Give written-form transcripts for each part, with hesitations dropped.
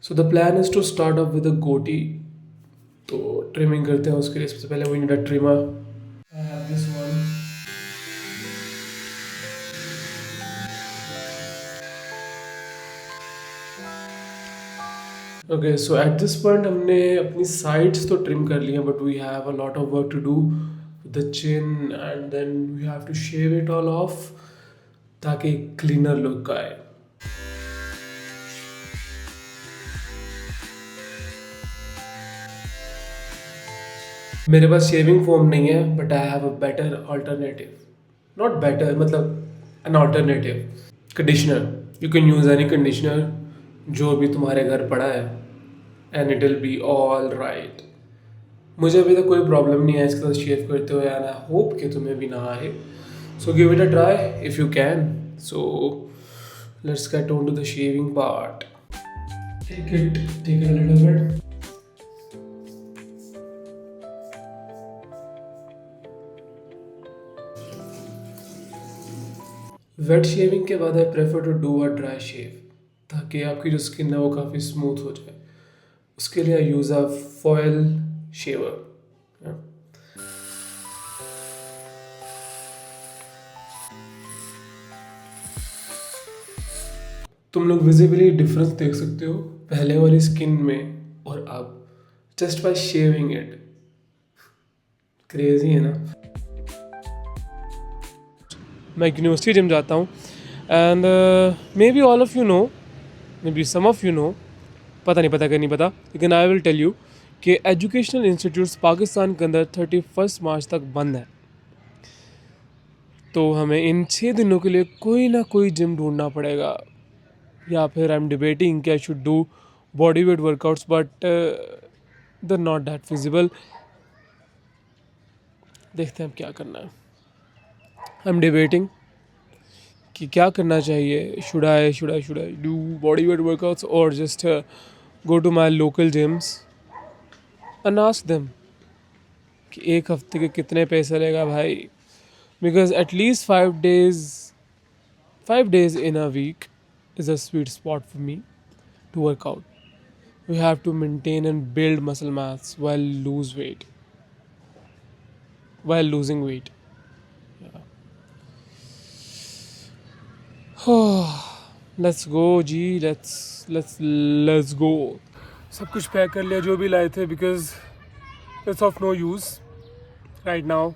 So the plan is to start off with a goatee. तो trimming करते हैं उसके लिए सबसे पहले we need a trimmer. I have this one. Okay, so at this point हमने अपनी sides तो trim कर लिया, but we have a lot of work to do with the chin and then we have to shave it all off ताकि cleaner look आए. मेरे पास shaving foam नहीं है, but I have a better alternative. Not better, मतलब an alternative conditioner. You can use any conditioner जो भी तुम्हारे घर पड़ा है and it will be all right. मुझे अभी तक कोई प्रॉब्लम नहीं है इसके साथ शेव करते हुए एंड आई होप कि तुम्हें भी ना आए. So give it a try if you can. So let's get on to the shaving part. Take it a little bit. Wet shaving के बाद I prefer to do a dry shave ताकि आपकी जो स्किन है वो काफ़ी smooth हो जाए. उसके लिए आई यूज़ अ फॉयल शेवर. तुम लोग विजिबली डिफरेंस देख सकते हो पहले वाली स्किन में और अब, just by shaving it. Crazy है ना. मैं यूनिवर्सिटी जिम जाता हूँ and maybe all of you know, maybe some of you know, पता नहीं पता, लेकिन आई विल टेल यू कि एजुकेशनल इंस्टीट्यूट्स पाकिस्तान के अंदर 31 मार्च तक बंद है. तो हमें इन 6 दिनों के लिए कोई ना कोई जिम ढूंढना पड़ेगा, या फिर आई एम डिबेटिंग कि I should do body weight workouts, but they not that feasible. देखते हैं अब क्या करना है. आई एम डिबेटिंग कि क्या करना चाहिए. Should I do body weight workouts और just go to my local gyms and ask them कि एक हफ्ते के कितने पैसे लेगा भाई. Because at least 5 days in a week is a sweet spot for me to work out. We have to maintain and build muscle mass while losing weight. Let's go जी. let's go. सब कुछ पैक कर लिया जो भी लाए थे, because it's of no use right now.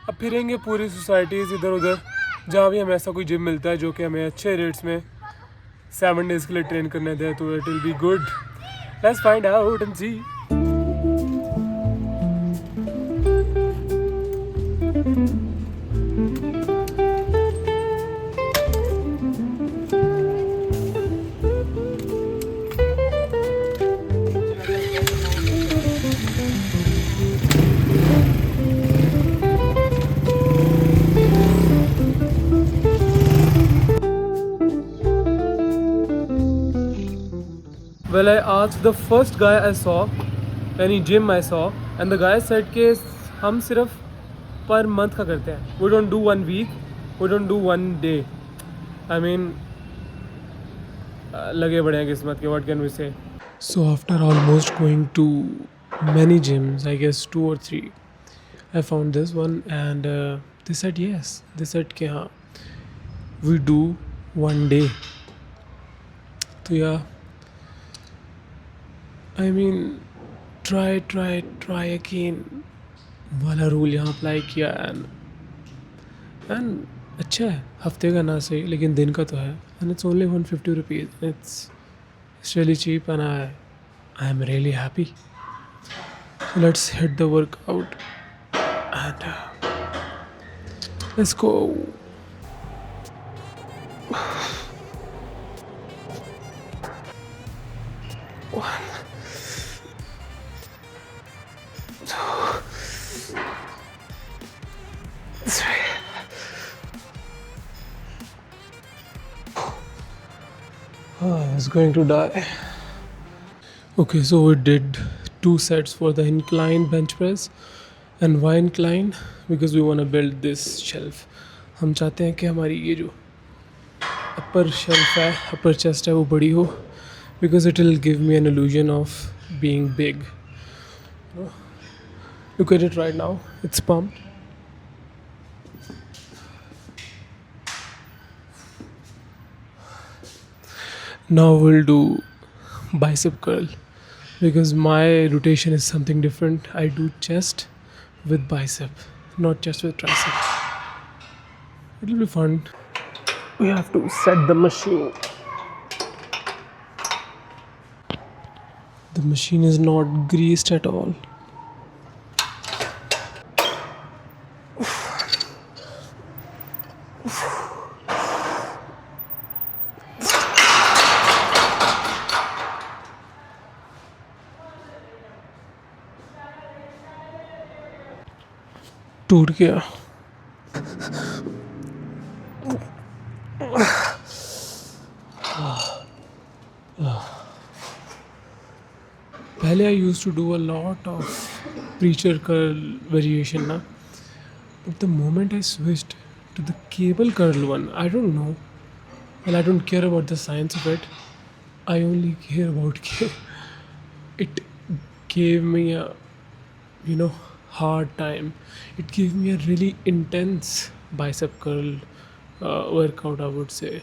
अब फिरेंगे पूरी सोसाइटीज़ इधर उधर जहाँ भी हमें ऐसा कोई जिम मिलता है जो कि हमें अच्छे रेट्स में 7 days के लिए ट्रेन करने दे, तो it will be good. Let's find out and see. Well, I asked the first guy I saw, any gym I saw, and the guy said कि हम सिर्फ पर मंथ का करते हैं. We don't do 1 week, we don't do 1 day. I mean, लगे बड़े हैं किस्मत के. What can we say? So after almost going to many gyms, I guess 2 or 3, I found this one and they said yes. They said कि हाँ, we do 1 day. तो यार, I mean try again वाला rule यहाँ apply किया and अच्छा है. हफ्ते का ना सही, लेकिन दिन का तो है. And it's only 150 rupees. It's really cheap and I am really happy. Let's hit the workout and let's go. I was going to die. Okay, so we did 2 sets for the incline bench press and why incline? Because we want to build this shelf. हम चाहते हैं कि हमारी ये जो अपर shelf है, अपर chest है, वो बड़ी हो, because it will give me an illusion of being big. Look at it right now, it's pumped. Now we'll do bicep curl, because my rotation is something different. I do chest with bicep, not chest with tricep. It'll be fun. We have to set the machine. The machine is not greased at all. टूट गया. पहले I used to do a lot of preacher curl variation ना, but the moment I switched to the cable curl one, I don't know. Well, I don't care about the science of it. I only care about it gave me a, you know, hard time. It gave me a really intense bicep curl workout, I would say,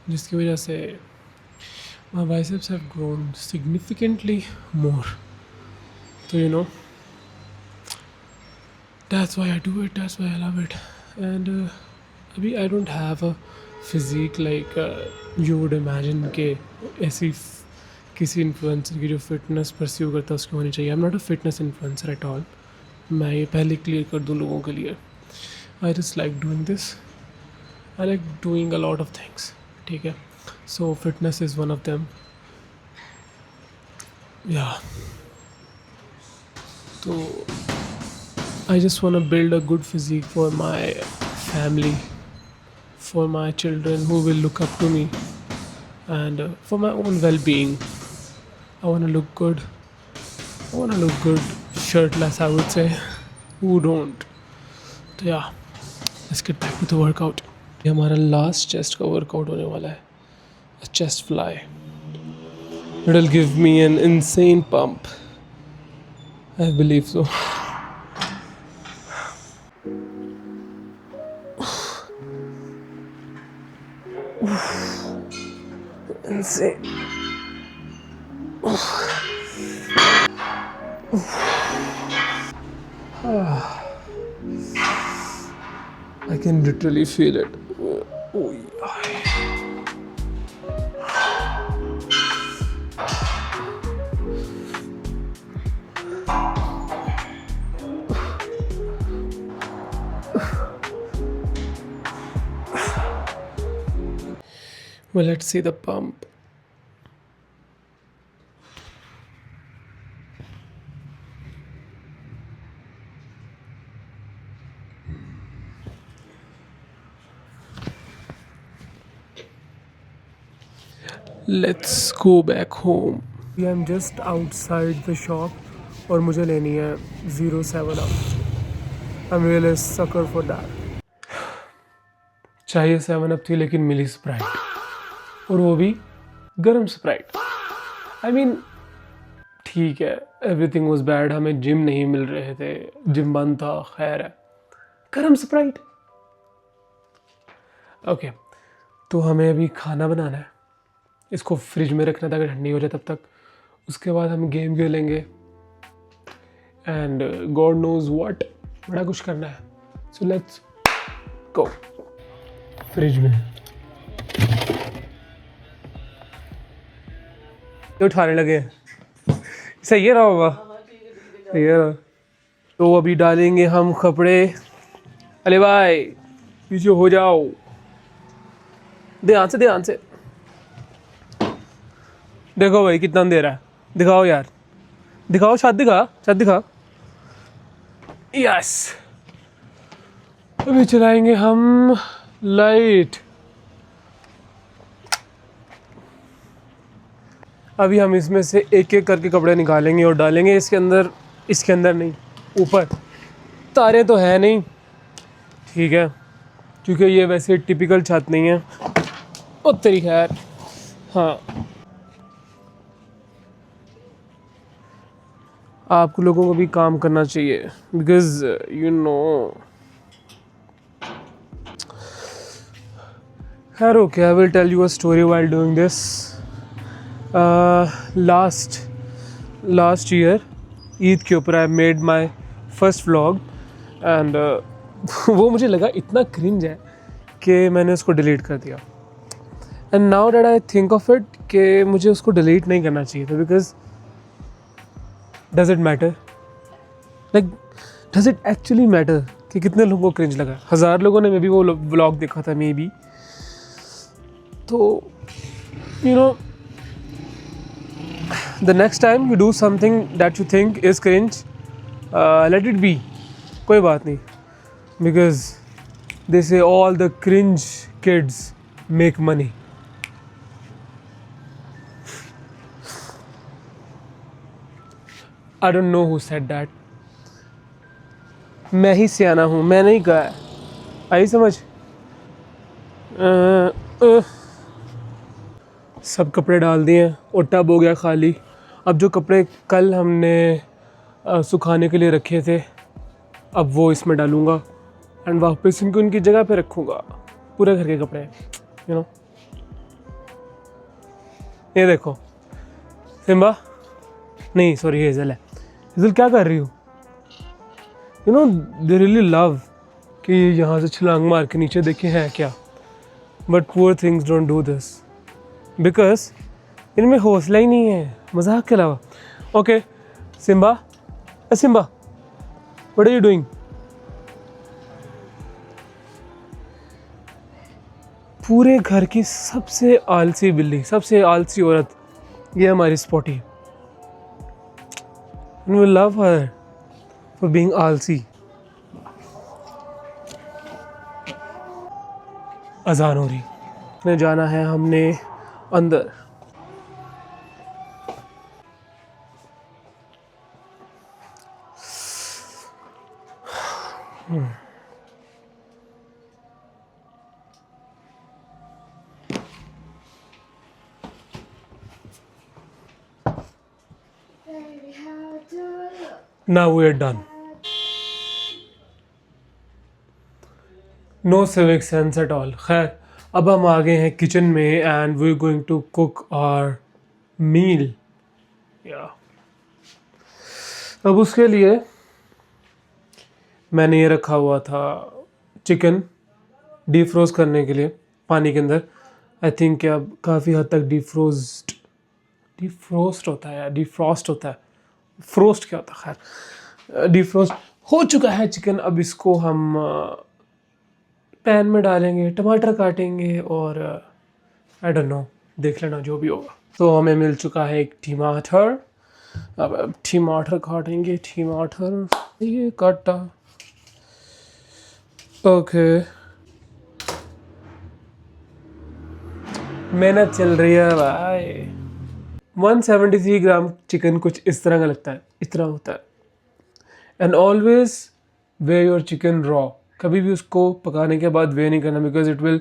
जिसकी वजह से my biceps have grown significantly more. So that's why I do it, that's why I love it. And अभी I don't have a physique like you would imagine के ऐसी किसी influencer की जो fitness pursue करता है उसकी होनी चाहिए. I am not a fitness influencer at all. मैं ये पहले क्लियर कर दूँ लोगों के लिए. I just like doing this. I like doing a lot of things. ठीक है, so fitness is one of them. या तो I just want to build a good physique for my family, for my children who will look up to me, and for my own well-being. I want to look good. I want to look good shirtless, I would say. Who don't? So yeah, let's get back to the workout. ये हमारा last chest का workout होने वाला है. A chest fly. It'll give me an insane pump. I believe so. Insane. I can literally feel it. Oh, well, let's see the pump. Let's go back home. I am just outside the shop और मुझे लेनी है 07 up. I'm really a sucker for that. चाहिए 7 up थी लेकिन मिली Sprite, और वो भी गर्म स्प्राइट. I mean, ठीक है, एवरीथिंग वाज बैड. हमें जिम नहीं मिल रहे थे, जिम बंद था, खैर है. गर्म स्प्राइट. ओके, तो हमें अभी खाना बनाना है. इसको फ्रिज में रखना था अगर ठंडी हो जाए तब तक. उसके बाद हम गेम खेलेंगे एंड गॉड नोज व्हाट, बड़ा कुछ करना है. So let's go. फ्रिज में ये उठाने लगे. सही है रहा होगा, सही है रहा. तो अभी डालेंगे हम कपड़े. अरे भाई पीछे हो जाओ, ध्यान से ध्यान से. देखो भाई कितना अंधेरा है. दिखाओ यार, दिखाओ, छत दिखा, छत दिखा. यस, अभी चलाएंगे हम लाइट. अभी हम इसमें से एक एक करके कपड़े निकालेंगे और डालेंगे इसके अंदर. इसके अंदर नहीं, ऊपर. तारे तो है नहीं, ठीक है, क्योंकि ये वैसे टिपिकल छत नहीं है। ओ तेरी खैर, हाँ आप लोगों को भी काम करना चाहिए, बिकॉज यू नो। खैर okay, I will tell you a story while doing this. Last year Eid के ऊपर I made my first vlog and वो मुझे लगा इतना क्रिंज है कि मैंने उसको डिलीट कर दिया। And now that I think of it कि मुझे उसको डिलीट नहीं करना चाहिए था, because does it matter, like does it actually matter कि कितने लोगों को क्रिंज लगा? 1000 लोगों ने मे बी वो व्लॉग देखा था मे बी। तो you know, the next time you do something that you think is cringe, let it be, कोई बात नहीं, because they say all the cringe kids make money. I don't know who said that. मैं ही सियाना हूँ, मैं नहीं कहा है, आई समझ? सब कपड़े डाल दिए हैं और टब हो गया खाली। अब जो कपड़े कल हमने सुखाने के लिए रखे थे, अब वो इसमें डालूँगा एंड वापस इनको उनकी जगह पे रखूँगा, पूरे घर के कपड़े, यू नो। ये देखो सिम्बा, नहीं सॉरी हेज़ल है। हेज़ल क्या कर रही हो? You know they really love कि यहाँ से छलांग मार के नीचे देखे हैं क्या, but poor things don't do this because इनमें हौसला ही नहीं है मजाक के अलावा। Okay Simba, Simba what are you doing? पूरे घर की सबसे आलसी बिल्ली, सबसे आलसी औरत, ये हमारी स्पॉटी है। And we love her for being आलसी। अजान हो रही, ने जाना है हमने अंदर। Now we are done. No civic sense at all. खैर अब हम आ गए हैं किचन में and we are going to cook our meal. या अब उसके लिए मैंने ये रखा हुआ था चिकन डीफ्रोस्ट करने के लिए पानी के अंदर। आई थिंक कि अब काफ़ी हद तक डिफ्रोस्ट होता है या डिफ्रॉस्ट होता है, फ्रोस्ट क्या होता है, खैर डिफ्रोस्ट हो चुका है चिकन। अब इसको हम पैन में डालेंगे, टमाटर काटेंगे और आई डोंट नो, देख लेना जो भी होगा। तो हमें मिल चुका है एक टमाटर, अब टमाटर काटेंगे, टमाटर ये काटा, ओके। मेहनत चल रही है भाई। 173 ग्राम चिकन कुछ इस तरह का लगता है, इतना होता है। And always weigh your chicken raw, कभी भी उसको पकाने के बाद वे नहीं करना, because it will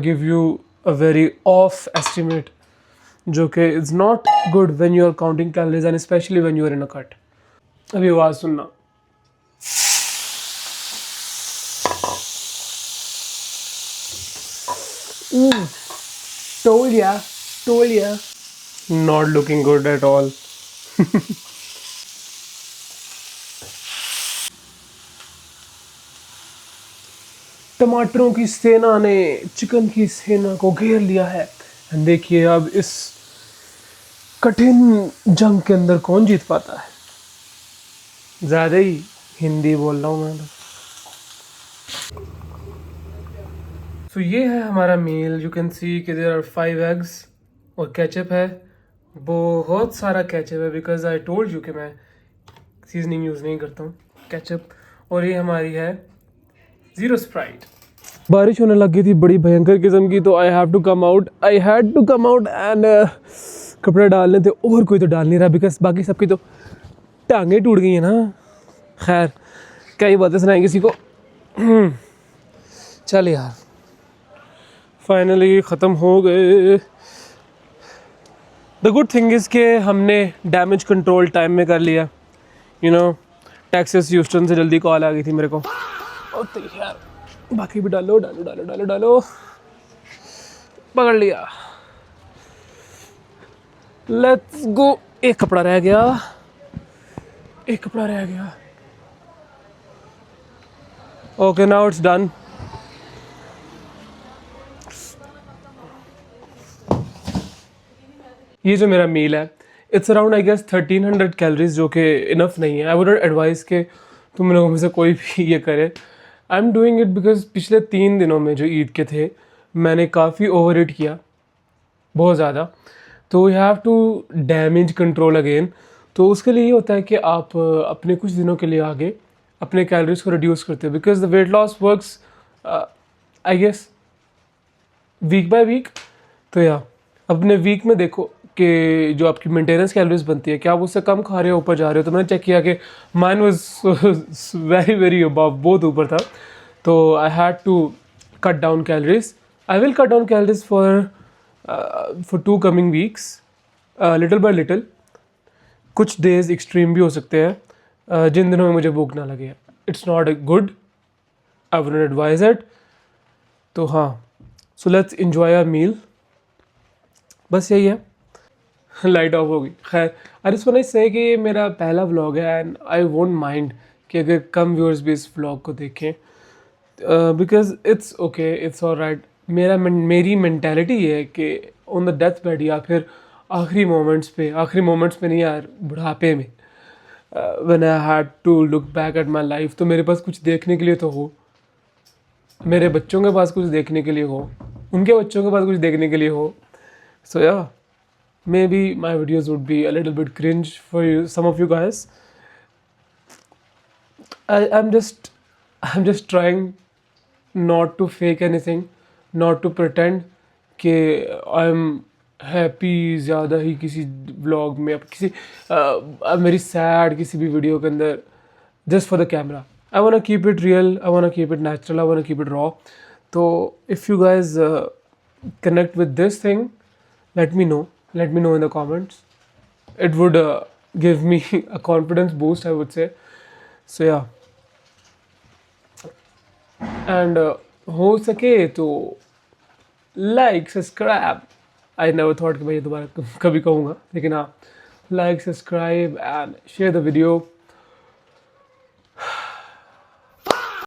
give you a very off estimate, जो कि is not good when you are counting calories and especially when you are in a cut. अभी आवाज़ सुनना, told ya, not looking good at all. टमाटरों की सेना ने chicken की सेना को घेर लिया है। एंड देखिए अब इस कठिन जंग के अंदर कौन जीत पाता है। ज़्यादा ही हिंदी बोल रहा हूँ मैं तो। सो ये है हमारा मील। यू कैन सी कि देयर आर 5 एग्स और केचप है, बहुत सारा केचप है, बिकॉज आई टोल्ड यू कि मैं सीजनिंग यूज़ नहीं करता हूँ केचप। और ये हमारी है ज़ीरो स्प्राइट। बारिश होने लग गई थी बड़ी भयंकर किस्म की, तो I had to come out and कपड़े डालने थे और कोई तो डाल नहीं रहा, बिकॉज बाकी सबकी तो टांगें टूट गई हैं ना। खैर क्या ही बातें सुनाएं किसी को। चल यार, फाइनली ख़त्म हो गए। द गुड थिंग इज़ कि हमने डैमेज कंट्रोल टाइम में कर लिया। यू नो, टेक्सास ह्यूस्टन से जल्दी कॉल आ गई थी मेरे को। और तो यार बाकी भी डालो डालो डालो डालो डालो, पकड़ लिया। Let's go. एक कपड़ा रह गया, एक कपड़ा रह गया। Okay, now it's done. ये जो मेरा मील है, it's around I guess 1300 calories, जो कि इनफ नहीं है। आई वुड एडवाइस कि तुम लोगों में से कोई भी ये करे। I am doing it because पिछले 3 दिनों में जो ईद के थे, मैंने काफ़ी ओवर ईट किया, बहुत ज़्यादा। तो you have to damage control again. तो उसके लिए ये होता है कि आप अपने कुछ दिनों के लिए आगे अपने कैलोरीज को रिड्यूस करते हो, because the weight loss works I guess week by week. तो या अपने वीक में देखो कि जो आपकी मेंटेनेंस कैलोरीज बनती है, क्या आप उससे कम खा रहे हो, ऊपर जा रहे हो। तो मैंने चेक किया कि mine was very very above, बहुत ऊपर था। तो I had to cut down calories. I will cut down calories for 2 coming weeks, little by little. कुछ डेज एक्सट्रीम भी हो सकते हैं, जिन दिनों में मुझे भूख ना लगे। It's not good, I wouldn't advise it. तो हाँ, सो लेट्स एंजॉय आवर मील। बस यही है। लाइट ऑफ होगी। खैर, आई जस्ट वांट टू से कि ये मेरा पहला व्लॉग है एंड आई वोंट माइंड कि अगर कम व्यूअर्स भी इस व्लॉग को देखें, because it's okay, it's alright. मेरी मेंटालिटी ये है कि ऑन द डेथ बेड या फिर आखिरी मोमेंट्स पे नहीं यार, बुढ़ापे में, when I had to look back at my life, तो मेरे पास कुछ देखने के लिए तो हो, मेरे बच्चों के पास कुछ देखने के लिए हो, उनके बच्चों के पास कुछ देखने के लिए हो। सो या maybe my videos would be a little bit cringe for you, some of you guys. I'm just trying not to fake anything, not to pretend कि I'm happy ज़्यादा ही किसी vlog में, अब किसी मेरी sad किसी भी वीडियो के अंदर, just for the camera. I wanna keep it real, I wanna keep it natural, I wanna keep it raw. So if you guys connect with this thing, let me know in the comments. It would give me a confidence boost, I would say. So yeah, and हो सके तो like, subscribe. I never thought कि मैं ये दोबारा कभी कहूँगा, लेकिन हाँ, like, subscribe and share the video.